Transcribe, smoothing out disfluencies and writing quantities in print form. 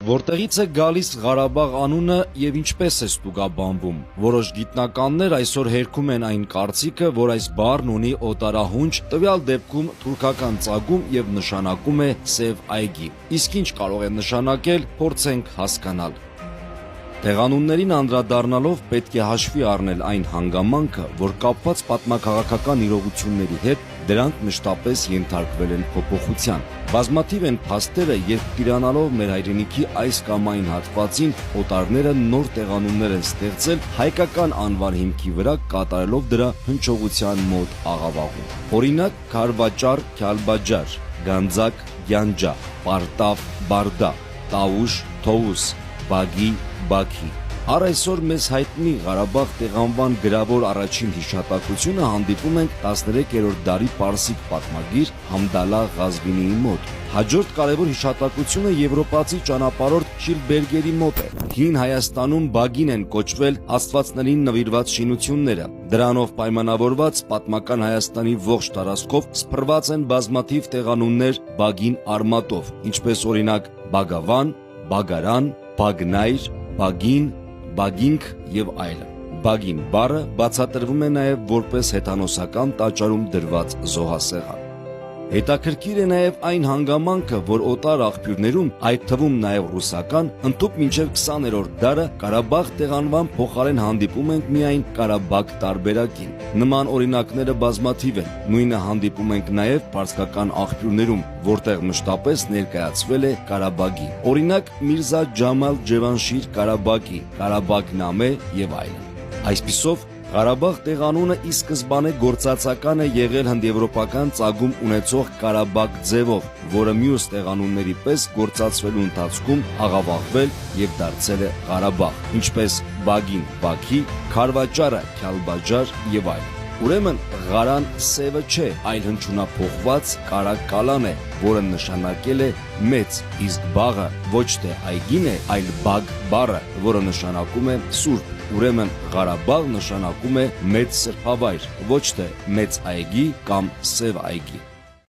Որտեղից է գալիս Ղարաբաղ անունը եւ ինչպես է ստուգաբանվում։ Որոշ գիտնականներ այսօր հերքում են այն կարծիքը, որ այս բառն ունի օտարահունչ, տվյալ դեպքում թուրքական ծագում եւ նշանակում է սև այգի։ Իսկ ինչ կարող է նշանակել, փորձենք հասկանալ։ Տեղանուններին անդրադառնալով պետք է հաշվի առնել այն հանգամանքը, որ կապված պատմաքաղաքական իրողությունների հետ դրանք մշտապես ենթարկվել են փոփոխության։ Բազմաթիվ են փաստերը, երբ տիրանալով մեր հայրենիքի այս կամ այն հատվածին, օտարները նոր տեղանուններ են ստեղծել հայկական անվան հիմքի վրա, կատարելով դրա հնչողության մոտ աղավաղում։ Օրինակ՝ Քարվաճար, Քյալբաջար, Գանձակ, Գյանջա, Պարտավ, Բարդա, Տավուշ, Թոուս, Բագի, Բաքի։ Առ այսօր մեզ հայտնի Ղարաբաղ տեղանվան գրավոր առաջին հիշատակությունը հանդիպում ենք 13-րդ դարի պարսիկ պատմագիր Համդալա Ղազվինիի մոտ։ Հաջորդ կարևոր հիշատակությունը եվրոպացի ճանապարհորդ Շիլբերգերի մոտ է։ Հին Հայաստանում Բագին են կոչվել աստվածներին նվիրված շինությունները։ Դրանով պայմանավորված պատմական Հայաստանի ողջ տարածքով սփռված են բազմաթիվ տեղանուններ Բագին արմատով, ինչպես օրինակ Բագավան, Բագարան, Բագնայր, Բագին, Բագինք եւ այլն։ Բագին բառը բացատրվում է նաև որպես հեթանոսական տաճարում դրված զոհասեղան։ Հետաքրքիր է նաև այն հանգամանքը, որ օտար աղբյուրներում, այդ թվում նաև ռուսական, ընդհուպ մինչև 20-րդ դարը Ղարաբաղ տեղանվան փոխարեն հանդիպում ենք միայն Ղարաբաղ տարբերակին։ Նման օրինակները բազմաթիվ են։ Նույնը հանդիպում ենք նաև պարսկական աղբյուրներում, որտեղ մշտապես ներկայացվել է Ղարաբաղի։ Օրինակ՝ Միրզա Ջամալ Ջևանշիր Ղարաբաղի, Ղարաբաղնամե եւ այլն։ Այսպիսով Ղարաբաղ տեղանունը ի սկզբանե գործածական է եղել հնդեվրոպական ծագում ունեցող Ղարաբաղ ձևով, որը մյուս տեղանունների պես գործածվելու ընթացքում աղավաղվել եւ դարձել է Ղարաբաղ, ինչպես Բագին Բաքի, Քարվաճարը Քյալբաջար եւ այլն։ Ուրեմն Ղարան սևը չէ, այլ հնչյունափոխված կարակալան է, որը նշանակել է մեծ, իսկ բաղը ոչ թե այգին է, այլ բագ բառը, որը նշանակում է սուրբ։ Ուրեմն Ղարաբաղ նշանակում է մեծ սրբավայր, ոչ թե մեծ այգի կամ սև այգի։